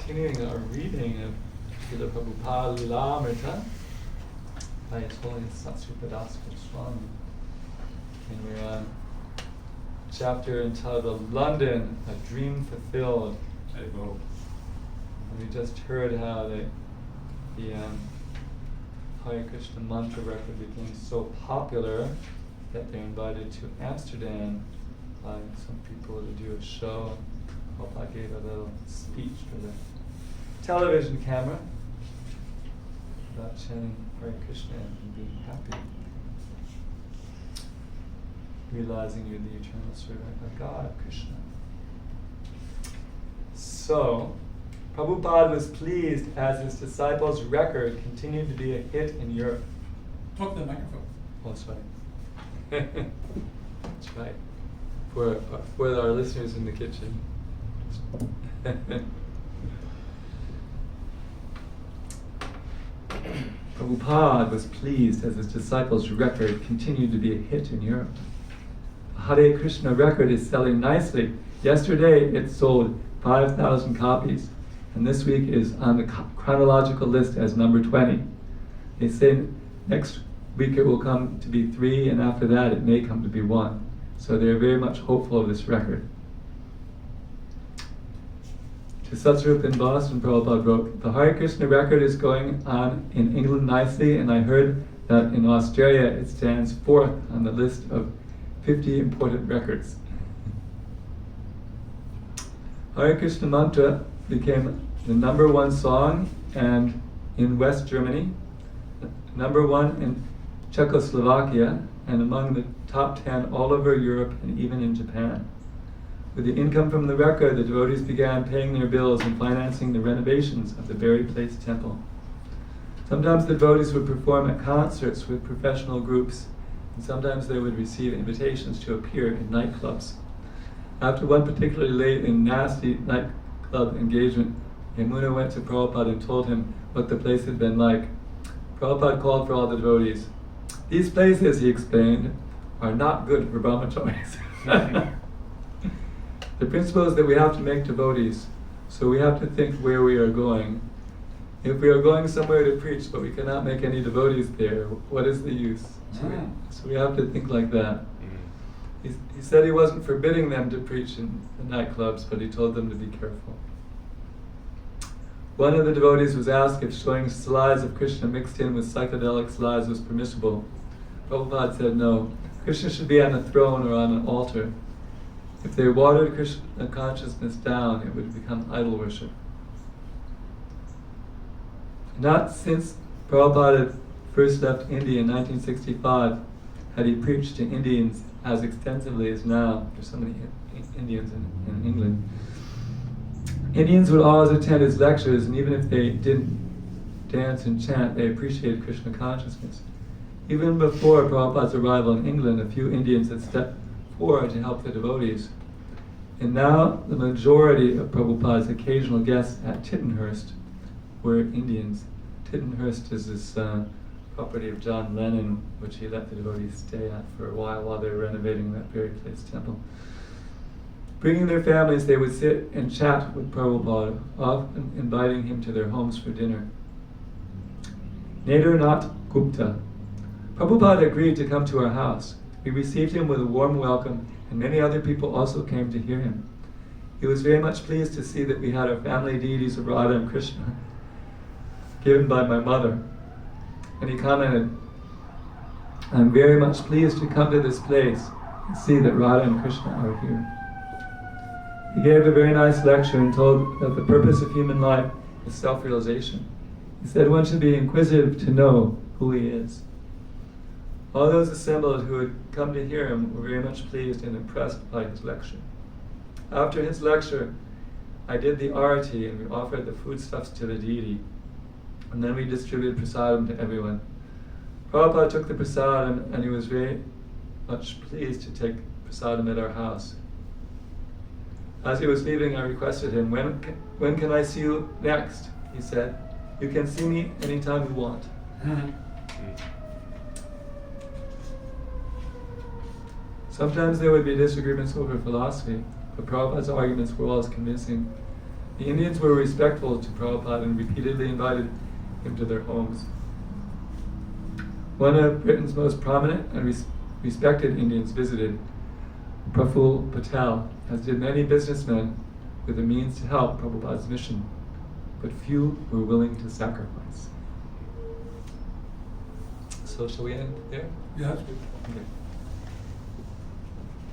continuing our reading of Srila Prabhupada Lilamrta by His Holiness Satsrupadas Goswami. And we're on a chapter entitled London, a Dream Fulfilled. And we just heard how the Hare Krishna mantra record became so popular that they're invited to Amsterdam by some people to do a show. Prabhupada gave a little speech for the television camera about chanting Hare Krishna and being happy, realizing you're the eternal servant of God, Krishna. So, Prabhupada was pleased as his disciples' record continued to be a hit in Europe. Talk to the microphone. Oh, that's right. That's right. For our listeners in the kitchen. Prabhupada was pleased as his disciples' record continued to be a hit in Europe. The Hare Krishna record is selling nicely. Yesterday it sold 5,000 copies, and this week is on the chronological list as number 20. They say next week it will come to be 3, and after that it may come to be 1. So they're very much hopeful of this record. To Satsrup in Boston, Prabhupada wrote, "The Hare Krishna record is going on in England nicely, and I heard that in Australia it stands 4th on the list of 50 important records." Hare Krishna mantra became the number 1 song and in West Germany, number 1 in Czechoslovakia, and among the top 10 all over Europe and even in Japan. With the income from the record, the devotees began paying their bills and financing the renovations of the buried place temple. Sometimes the devotees would perform at concerts with professional groups, and sometimes they would receive invitations to appear in nightclubs. After one particularly late and nasty nightclub engagement, Yamuna went to Prabhupada and told him what the place had been like. Prabhupada called for all the devotees. "These places," he explained, "are not good for brahmacharis." The principle is that we have to make devotees, so we have to think where we are going. If we are going somewhere to preach, but we cannot make any devotees there, what is the use? So we have to think like that. He said he wasn't forbidding them to preach in the nightclubs, but he told them to be careful. One of the devotees was asked if showing slides of Krishna mixed in with psychedelic slides was permissible. Prabhupada said no. Krishna should be on a throne or on an altar. If they watered Krishna consciousness down, it would become idol worship. Not since Prabhupada first left India in 1965 had he preached to Indians as extensively as now. There's so many Indians in England. Indians would always attend his lectures, and even if they didn't dance and chant, they appreciated Krishna consciousness. Even before Prabhupada's arrival in England, a few Indians had stepped forward to help the devotees. And now the majority of Prabhupada's occasional guests at Tittenhurst were Indians. Tittenhurst is this property of John Lennon, which he let the devotees stay at for a while they were renovating that buried place temple. Bringing their families, they would sit and chat with Prabhupada, often inviting him to their homes for dinner. Nadernath Gupta. Prabhupada agreed to come to our house. We received him with a warm welcome, and many other people also came to hear him. He was very much pleased to see that we had our family deities of Radha and Krishna, given by my mother. And he commented, "I'm very much pleased to come to this place and see that Radha and Krishna are here." He gave a very nice lecture and told that the purpose of human life is self-realization. He said one should be inquisitive to know who he is. All those assembled who had come to hear him were very much pleased and impressed by his lecture. After his lecture, I did the arati and we offered the foodstuffs to the deity. And then we distributed prasadam to everyone. Prabhupada took the prasadam and he was very much pleased to take prasadam at our house. As he was leaving, I requested him, when can I see you next? He said, "You can see me anytime you want." Sometimes there would be disagreements over philosophy, but Prabhupada's arguments were always convincing. The Indians were respectful to Prabhupada and repeatedly invited him to their homes. One of Britain's most prominent and respected Indians visited, Prabhu Patel, as did many businessmen with the means to help Prabhupada's mission, but few were willing to sacrifice. So shall we end there? Yeah. Okay.